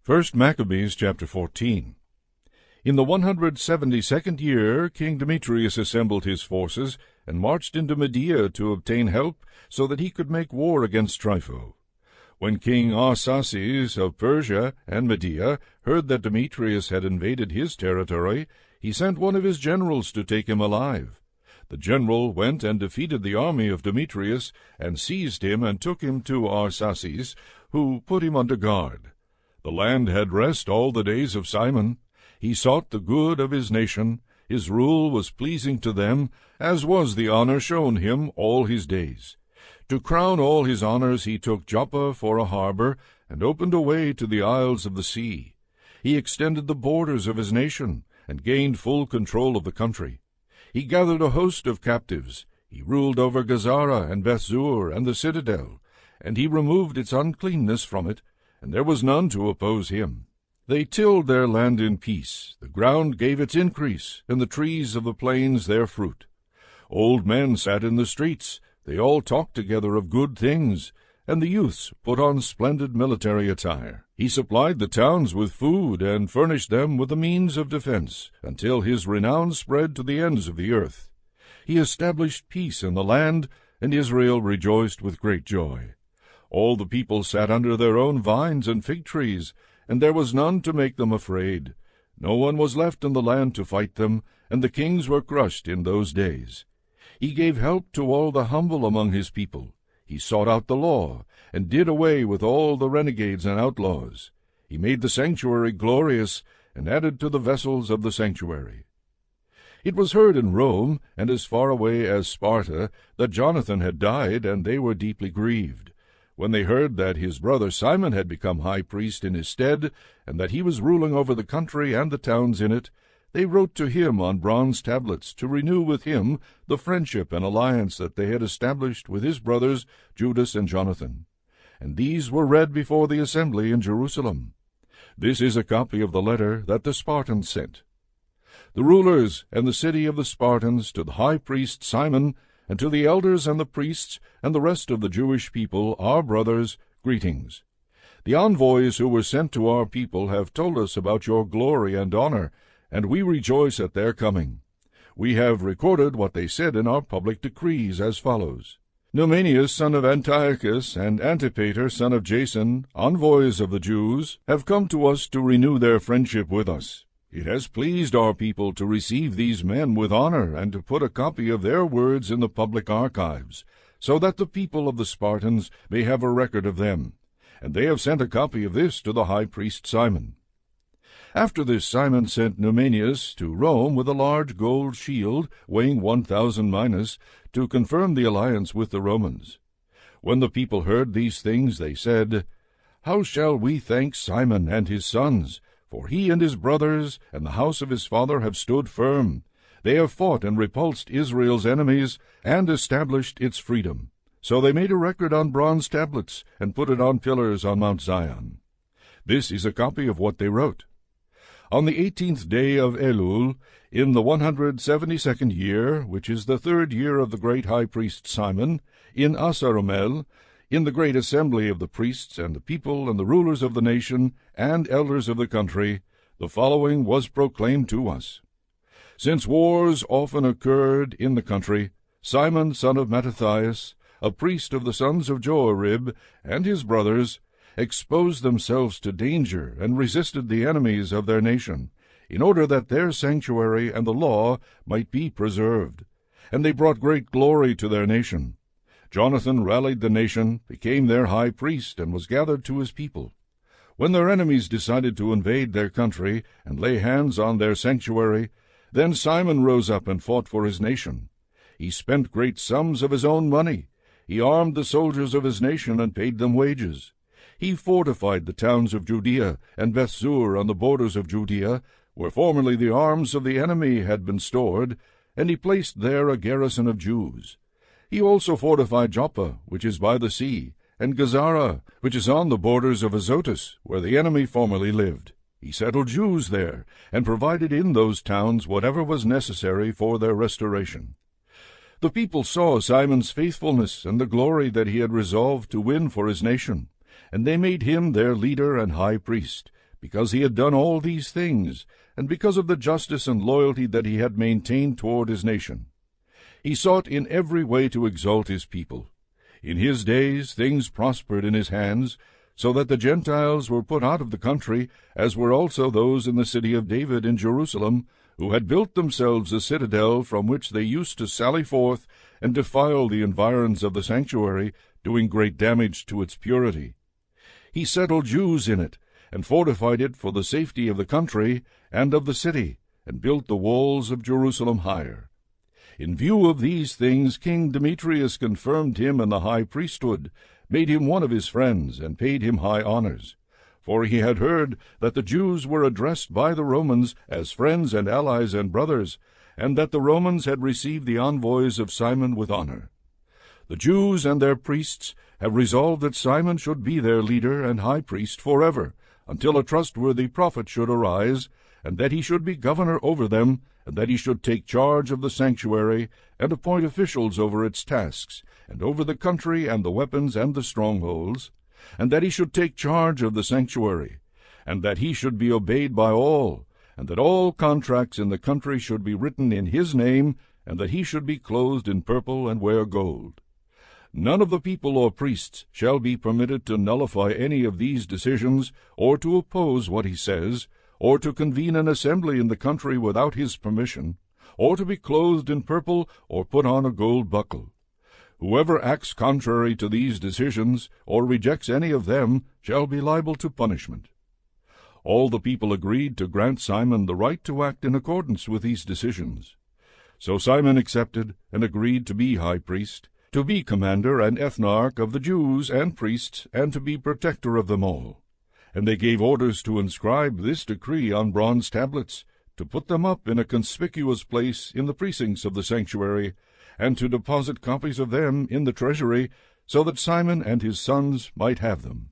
1 Maccabees chapter 14. In the 172nd year, King Demetrius assembled his forces and marched into Media to obtain help so that he could make war against Trypho. When King Arsaces of Persia and Media heard that Demetrius had invaded his territory, he sent one of his generals to take him alive. The general went and defeated the army of Demetrius, and seized him and took him to Arsaces, who put him under guard. The land had rest all the days of Simon. He sought the good of his nation. His rule was pleasing to them, as was the honor shown him all his days. To crown all his honors he took Joppa for a harbor, and opened a way to the isles of the sea. He extended the borders of his nation, and gained full control of the country. He gathered a host of captives. He ruled over Gazara and Bethzur and the citadel, and he removed its uncleanness from it, and there was none to oppose him. They tilled their land in peace. The ground gave its increase, and the trees of the plains their fruit. Old men sat in the streets. They all talked together of good things, and the youths put on splendid military attire. He supplied the towns with food, and furnished them with the means of defense, until his renown spread to the ends of the earth. He established peace in the land, and Israel rejoiced with great joy. All the people sat under their own vines and fig trees, and there was none to make them afraid. No one was left in the land to fight them, and the kings were crushed in those days. He gave help to all the humble among his people. He sought out the law, and did away with all the renegades and outlaws. He made the sanctuary glorious, and added to the vessels of the sanctuary. It was heard in Rome, and as far away as Sparta, that Jonathan had died, and they were deeply grieved. When they heard that his brother Simon had become high priest in his stead, and that he was ruling over the country and the towns in it, they wrote to him on bronze tablets to renew with him the friendship and alliance that they had established with his brothers Judas and Jonathan. And these were read before the assembly in Jerusalem. This is a copy of the letter that the Spartans sent. The rulers and the city of the Spartans, to the high priest Simon, and to the elders and the priests and the rest of the Jewish people, our brothers, greetings. The envoys who were sent to our people have told us about your glory and honor, and we rejoice at their coming. We have recorded what they said in our public decrees as follows. Numenius, son of Antiochus, and Antipater, son of Jason, envoys of the Jews, have come to us to renew their friendship with us. It has pleased our people to receive these men with honor, and to put a copy of their words in the public archives, so that the people of the Spartans may have a record of them. And they have sent a copy of this to the high priest Simon. After this Simon sent Numenius to Rome with a large gold shield, weighing 1,000 minas, to confirm the alliance with the Romans. When the people heard these things, they said, How shall we thank Simon and his sons? For he and his brothers and the house of his father have stood firm. They have fought and repulsed Israel's enemies, and established its freedom. So they made a record on bronze tablets, and put it on pillars on Mount Zion. This is a copy of what they wrote. On the 18th day of Elul, in the 172nd year, which is the 3rd year of the great high priest Simon, in Asaromel, in the great assembly of the priests and the people and the rulers of the nation and elders of the country, the following was proclaimed to us. Since wars often occurred in the country, Simon, son of Mattathias, a priest of the sons of Joarib, and his brothers, exposed themselves to danger and resisted the enemies of their nation, in order that their sanctuary and the law might be preserved. And they brought great glory to their nation. Jonathan rallied the nation, became their high priest, and was gathered to his people. When their enemies decided to invade their country and lay hands on their sanctuary, then Simon rose up and fought for his nation. He spent great sums of his own money. He armed the soldiers of his nation and paid them wages. He fortified the towns of Judea and Bethzur on the borders of Judea, where formerly the arms of the enemy had been stored, and he placed there a garrison of Jews. He also fortified Joppa, which is by the sea, and Gazara, which is on the borders of Azotus, where the enemy formerly lived. He settled Jews there, and provided in those towns whatever was necessary for their restoration. The people saw Simon's faithfulness and the glory that he had resolved to win for his nation, and they made him their leader and high priest, because he had done all these things, and because of the justice and loyalty that he had maintained toward his nation. He sought in every way to exalt his people. In his days things prospered in his hands, so that the Gentiles were put out of the country, as were also those in the city of David in Jerusalem, who had built themselves a citadel from which they used to sally forth and defile the environs of the sanctuary, doing great damage to its purity. He settled Jews in it, and fortified it for the safety of the country and of the city, and built the walls of Jerusalem higher. In view of these things King Demetrius confirmed him in the high priesthood, made him one of his friends, and paid him high honors. For he had heard that the Jews were addressed by the Romans as friends and allies and brothers, and that the Romans had received the envoys of Simon with honor. The Jews and their priests have resolved that Simon should be their leader and high priest forever, until a trustworthy prophet should arise, and that he should be governor over them, and that he should take charge of the sanctuary, and appoint officials over its tasks, and over the country and the weapons and the strongholds, and that he should take charge of the sanctuary, and that he should be obeyed by all, and that all contracts in the country should be written in his name, and that he should be clothed in purple and wear gold. None of the people or priests shall be permitted to nullify any of these decisions, or to oppose what he says, or to convene an assembly in the country without his permission, or to be clothed in purple, or put on a gold buckle. Whoever acts contrary to these decisions, or rejects any of them, shall be liable to punishment. All the people agreed to grant Simon the right to act in accordance with these decisions. So Simon accepted, and agreed to be high priest, to be commander and ethnarch of the Jews and priests, and to be protector of them all. And they gave orders to inscribe this decree on bronze tablets, to put them up in a conspicuous place in the precincts of the sanctuary, and to deposit copies of them in the treasury, so that Simon and his sons might have them.